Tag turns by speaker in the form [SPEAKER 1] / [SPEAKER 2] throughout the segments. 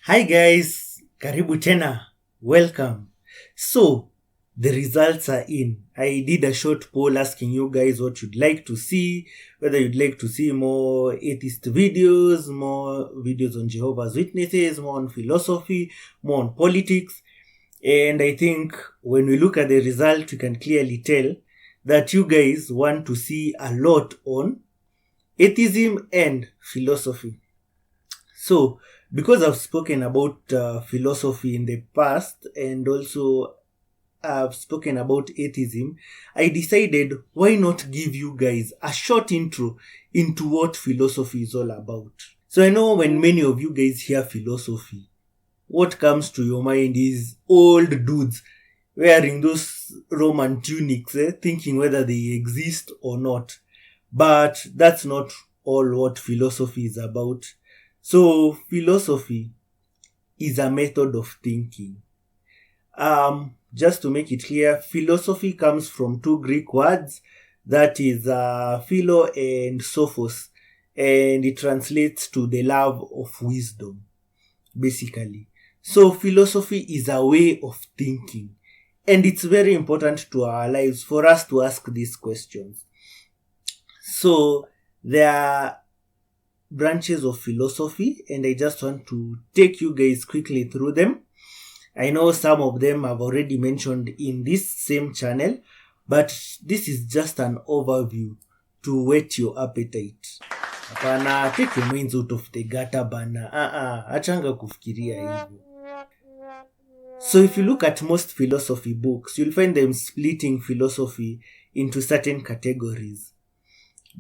[SPEAKER 1] Hi guys, karibu tena, welcome. So, the results are in. I did a short poll asking you guys what you'd like to see, whether you'd like to see more atheist videos, more videos on Jehovah's Witnesses, more on philosophy, more on politics. And I think when we look at the result, you can clearly tell that you guys want to see a lot on atheism and philosophy. So, because I've spoken about philosophy in the past and also I've spoken about atheism, I decided why not give you guys a short intro into what philosophy is all about. So I know when many of you guys hear philosophy, what comes to your mind is old dudes wearing those Roman tunics, thinking whether they exist or not. But that's not all what philosophy is about. So philosophy is a method of thinking. Just to make it clear, philosophy comes from two Greek words, that is philo and sophos, and it translates to the love of wisdom, basically. So philosophy is a way of thinking, and it's very important to our lives for us to ask these questions. So there are branches of philosophy, and I just want to take you guys quickly through them. I know some of them I've already mentioned in this same channel, but this is just an overview to whet your appetite. Hapana, take your minds out of the gutter bana. Achanga kufikiria hivyo. So if you look at most philosophy books, you'll find them splitting philosophy into certain categories.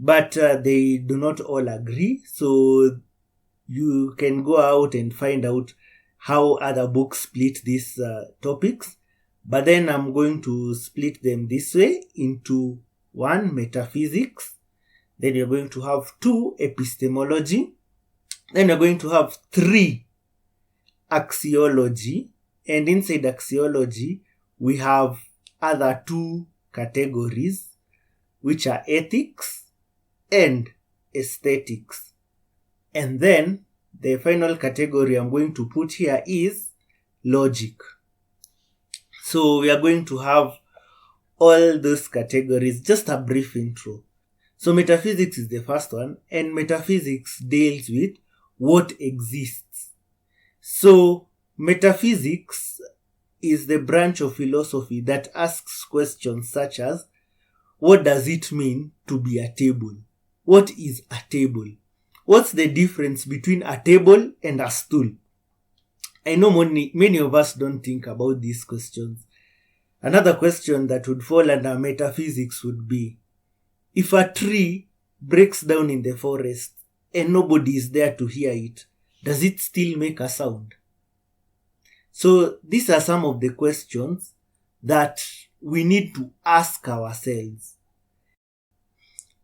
[SPEAKER 1] But they do not all agree, so you can go out and find out how other books split these topics. But then I'm going to split them this way into 1, metaphysics. Then you're going to have 2, epistemology. Then you're going to have 3, axiology. And inside axiology, we have other 2 categories, which are ethics and aesthetics. And then the final category I'm going to put here is logic. So we are going to have all those categories, just a brief intro. So metaphysics is the first one, and metaphysics deals with what exists. So metaphysics is the branch of philosophy that asks questions such as, what does it mean to be a table? What is a table? What's the difference between a table and a stool? I know many of us don't think about these questions. Another question that would fall under metaphysics would be, if a tree breaks down in the forest and nobody is there to hear it, does it still make a sound? So these are some of the questions that we need to ask ourselves.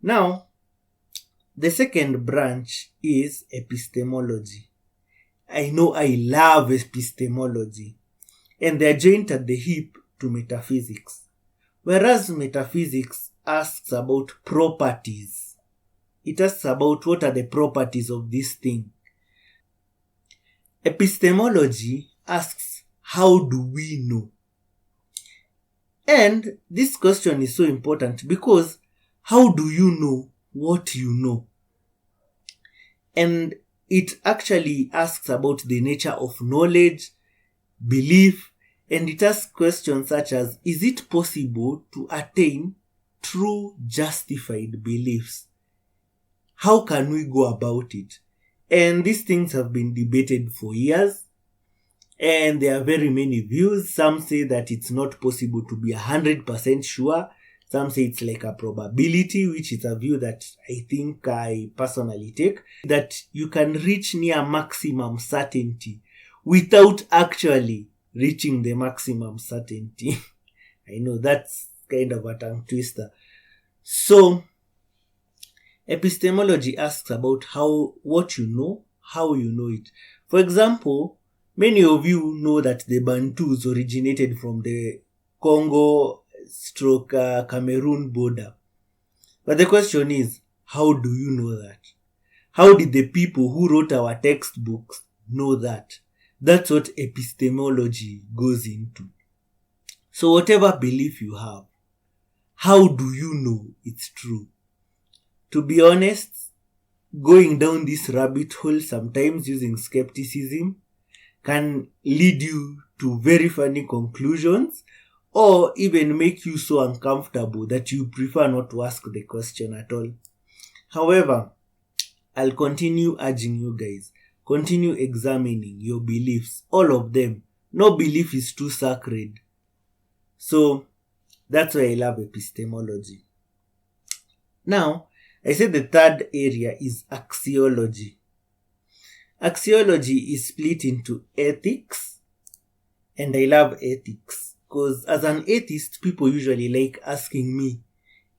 [SPEAKER 1] Now, the second branch is epistemology. I know I love epistemology, and they are joined at the hip to metaphysics. Whereas metaphysics asks about properties. It asks about what are the properties of this thing. Epistemology asks, how do we know? And this question is so important because how do you know what you know? And it actually asks about the nature of knowledge, belief, and it asks questions such as, is it possible to attain true justified beliefs? How can we go about it? And these things have been debated for years, and there are very many views. Some say that it's not possible to be 100% sure. Some say it's like a probability, which is a view that I think I personally take, that you can reach near maximum certainty without actually reaching the maximum certainty. I know that's kind of a tongue twister. So, epistemology asks about what you know, how you know it. For example, many of you know that the Bantus originated from the Congo/Cameroon border. But the question is, how do you know that? How did the people who wrote our textbooks know that? That's what epistemology goes into. So whatever belief you have, how do you know it's true? To be honest, going down this rabbit hole sometimes using skepticism can lead you to very funny conclusions or even make you so uncomfortable that you prefer not to ask the question at all. However, I'll continue urging you guys, continue examining your beliefs, all of them. No belief is too sacred. So that's why I love epistemology. Now, I said the third area is axiology. Axiology is split into ethics, and I love ethics because as an atheist, people usually like asking me,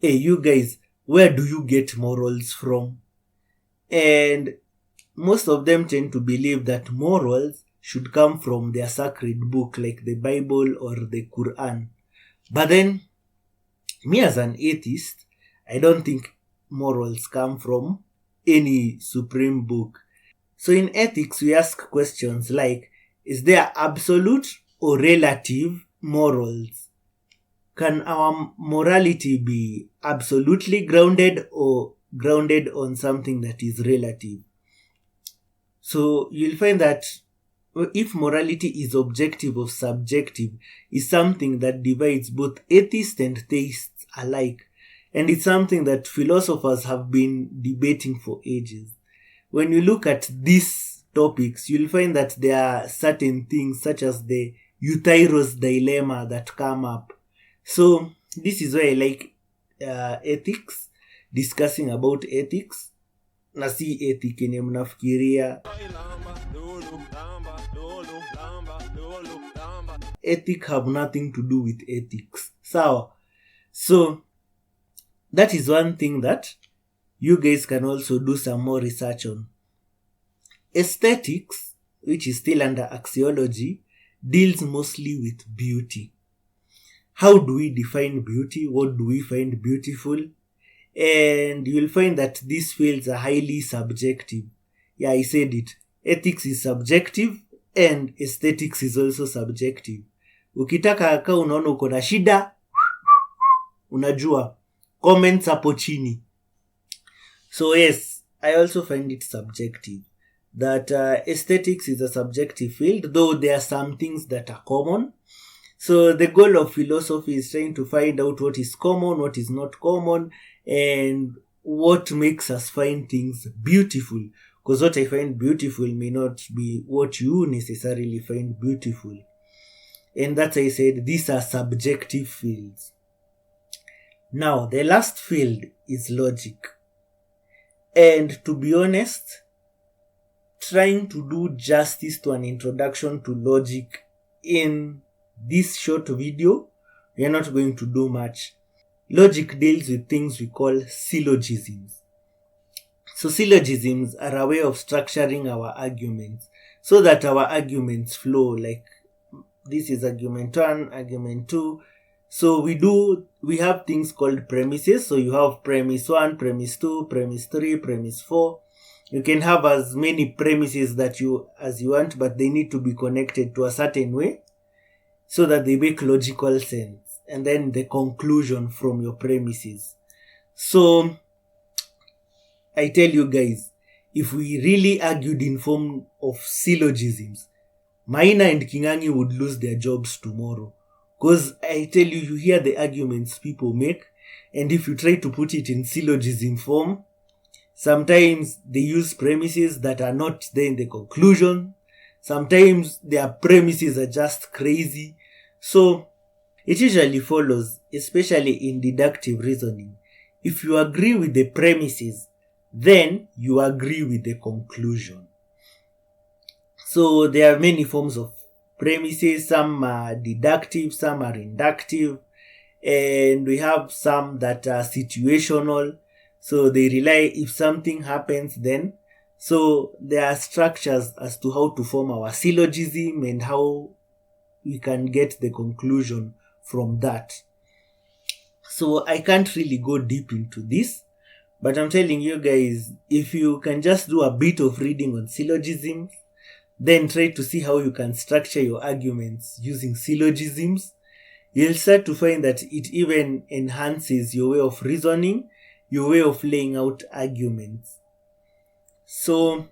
[SPEAKER 1] hey, you guys, where do you get morals from? And most of them tend to believe that morals should come from their sacred book like the Bible or the Quran. But then, me as an atheist, I don't think morals come from any supreme book. So in ethics, we ask questions like, is there absolute or relative morals? Can our morality be absolutely grounded or grounded on something that is relative? So you'll find that if morality is objective or subjective, is something that divides both atheists and theists alike. And it's something that philosophers have been debating for ages. When you look at these topics, you'll find that there are certain things such as the Euthyros dilemma that come up. So this is why I like ethics, discussing about ethics. Na si ethic yenye mnafikiria. Ethic have nothing to do with ethics. So that is one thing that you guys can also do some more research on. Aesthetics, which is still under axiology, deals mostly with beauty. How do we define beauty? What do we find beautiful? And you'll find that these fields are highly subjective. Yeah, I said it. Ethics is subjective and aesthetics is also subjective. Ukitaka ka unaona uko na shida, unajua, comments hapo chini. So yes, I also find it subjective. That aesthetics is a subjective field, though there are some things that are common. So the goal of philosophy is trying to find out what is common, what is not common, and what makes us find things beautiful. Because what I find beautiful may not be what you necessarily find beautiful. And that's why I said these are subjective fields. Now, the last field is logic. And to be honest, trying to do justice to an introduction to logic in this short video, we are not going to do much. Logic deals with things we call syllogisms. So syllogisms are a way of structuring our arguments so that our arguments flow, like this is argument 1, argument 2. So we have things called premises. So you have premise 1, premise 2, premise 3, premise 4. You can have as many premises as you want, but they need to be connected to a certain way so that they make logical sense. And then the conclusion from your premises. So I tell you guys, if we really argued in form of syllogisms, Maina and Kingangi would lose their jobs tomorrow. Because I tell you, you hear the arguments people make, and if you try to put it in syllogism form, sometimes they use premises that are not there in the conclusion. Sometimes their premises are just crazy. So it usually follows, especially in deductive reasoning. If you agree with the premises, then you agree with the conclusion. So there are many forms of premises. Some are deductive, some are inductive, and we have some that are situational. So they rely if something happens then. So there are structures as to how to form our syllogism and how we can get the conclusion from that. So I can't really go deep into this, but I'm telling you guys, if you can just do a bit of reading on syllogisms, Then try to see how you can structure your arguments using syllogisms. You'll start to find that it even enhances your way of reasoning, your way of laying out arguments. So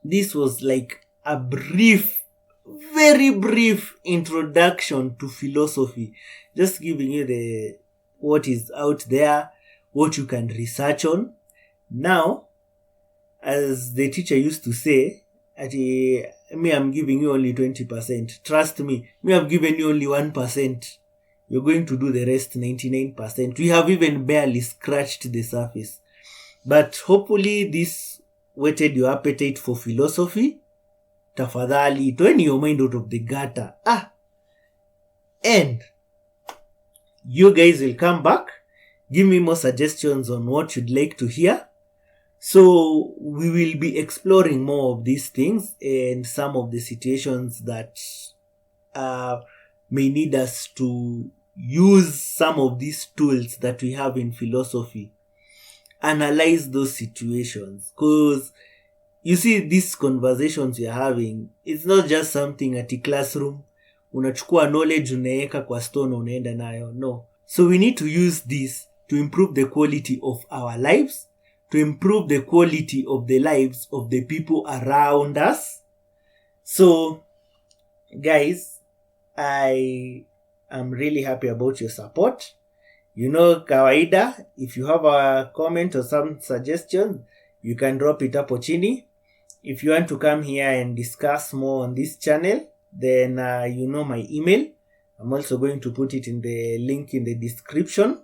[SPEAKER 1] this was like a very brief introduction to philosophy, just giving you what is out there, what you can research on. Now, as the teacher used to say, I'm giving you only 20%. Trust me, I've given you only 1%. You're going to do the rest 99%. We have even barely scratched the surface. But hopefully this whetted your appetite for philosophy. Tafadhali, turn your mind out of the gutter. And you guys will come back, give me more suggestions on what you'd like to hear. So we will be exploring more of these things and some of the situations that may need us to use some of these tools that we have in philosophy. Analyze those situations, because you see, these conversations you're having, it's not just something at a classroom. Unachukua knowledge unaeka kwa stone unaenda nayo. No. So we need to use this to improve the quality of our lives, to improve the quality of the lives of the people around us. So, guys, I am really happy about your support. You know, kawaida, if you have a comment or some suggestion, you can drop it up chini. If you want to come here and discuss more on this channel, then you know my email. I'm also going to put it in the link in the description.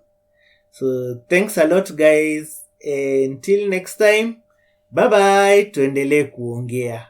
[SPEAKER 1] So thanks a lot, guys. Until next time, bye bye. Tuendelee kuongea.